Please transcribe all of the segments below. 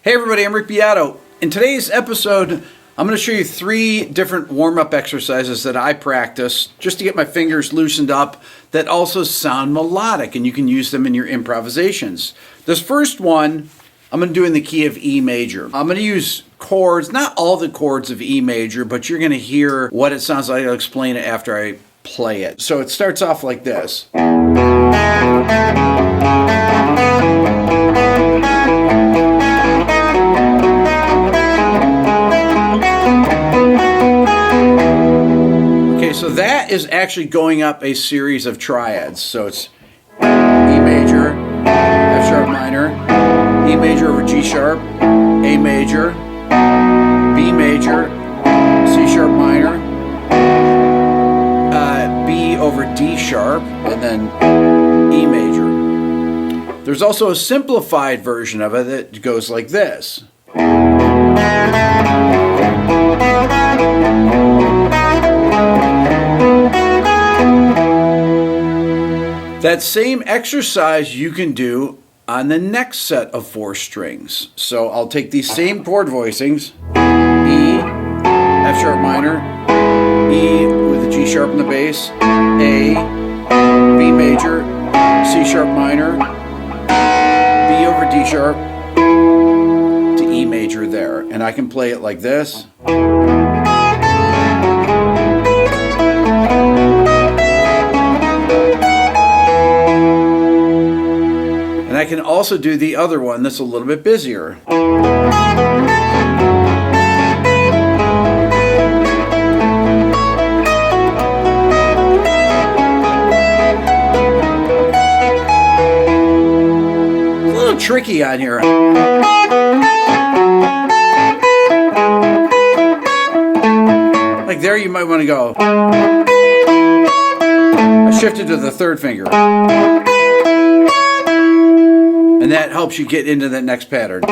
Hey everybody, I'm Rick Beato. In today's episode, I'm going to show you 3 different warm-up exercises that I practice just to get my fingers loosened up that also sound melodic, and you can use them in your improvisations. This first one, I'm going to do in the key of E major. I'm going to use chords, not all the chords of E major, but you're going to hear what it sounds like. I'll explain it after I play it. So it starts off like this. So that is actually going up a series of triads. So it's E major, F sharp minor, E major over G sharp, A major, B major, C sharp minor, B over D sharp, and then E major. There's also a simplified version of it that goes like this. That same exercise you can do on the next set of 4 strings. So I'll take these same chord voicings, E, F sharp minor, E with a G sharp in the bass, A, B major, C sharp minor, B over D sharp, to E major there. And I can play it like this. I can also do the other one that's a little bit busier. A little tricky on here. Like there you might want to go. I shifted to the 3rd finger. And that helps you get into that next pattern.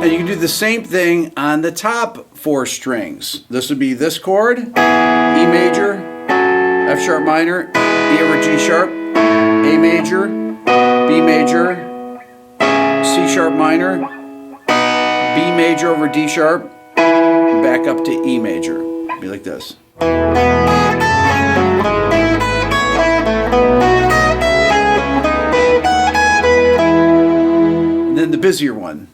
And you can do the same thing on the top 4 strings. This would be this chord, E major, F sharp minor, E over G sharp, A major, B major, C sharp minor, B major over D sharp, back up to E major. Be like this. And then the busier one.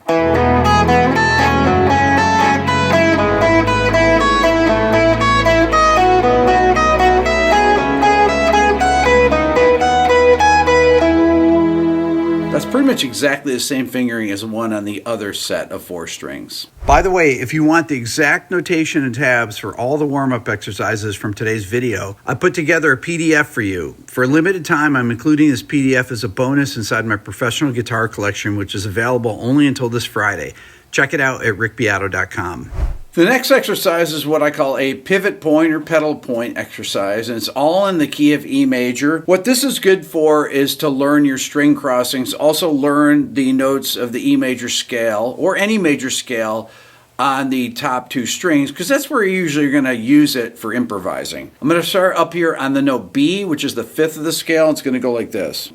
That's pretty much exactly the same fingering as the one on the other set of 4 strings. By the way, if you want the exact notation and tabs for all the warm-up exercises from today's video, I put together a PDF for you. For a limited time, I'm including this PDF as a bonus inside my professional guitar collection, which is available only until this Friday. Check it out at rickbeato.com. The next exercise is what I call a pivot point or pedal point exercise, and it's all in the key of E major. What this is good for is to learn your string crossings, also learn the notes of the E major scale or any major scale on the top 2 strings, because that's where you're usually going to use it for improvising. I'm going to start up here on the note B, which is the 5th of the scale. It's going to go like this.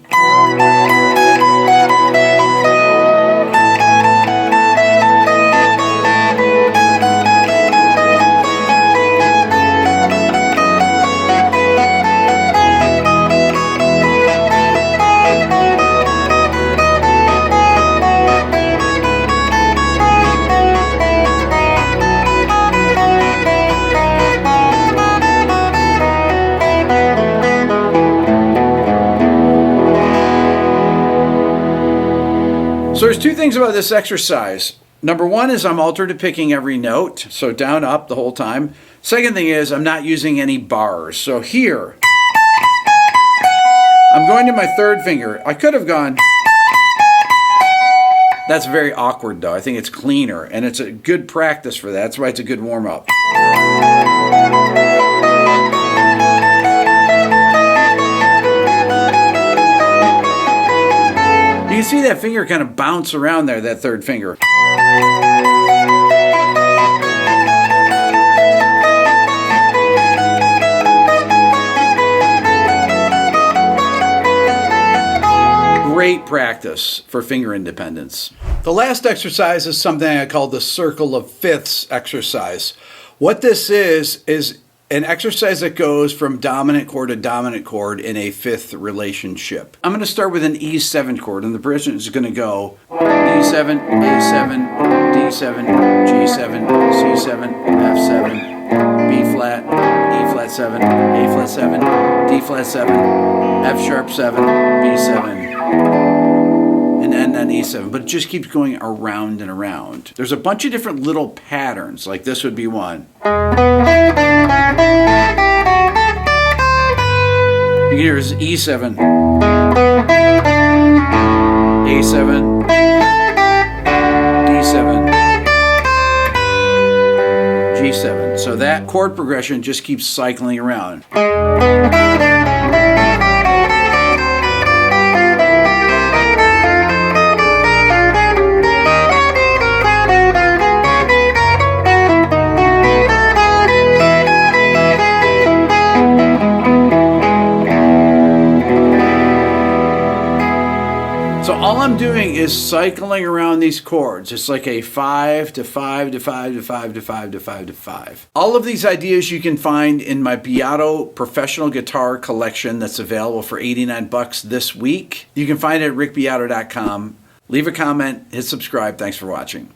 So there's 2 things about this exercise. Number 1 is I'm altered to picking every note, so down, up the whole time. Second thing is I'm not using any bars. So here, I'm going to my 3rd finger. I could have gone. That's very awkward though. I think it's cleaner, and it's a good practice for that. That's why it's a good warm-up. You can see that finger kind of bounce around there, that 3rd finger. practice for finger independence. The last exercise is something I call the circle of fifths exercise. What this is an exercise that goes from dominant chord to dominant chord in a fifth relationship. I'm going to start with an E7 chord, and the progression is going to go D7, A7, D7, G7, C7, F7, B flat, E flat 7, A flat 7, D flat 7, F sharp 7, B7, and end on E7. But it just keeps going around and around. There's a bunch of different little patterns, like this would be one. You can hear this E7, A7, D7, G7. So that chord progression just keeps cycling around. So all I'm doing is cycling around these chords. It's like a 5 to 5 to 5 to 5 to 5 to 5 to 5. All of these ideas you can find in my Beato professional guitar collection that's available for $89 this week. You can find it at rickbeato.com. Leave a comment, hit subscribe. Thanks for watching.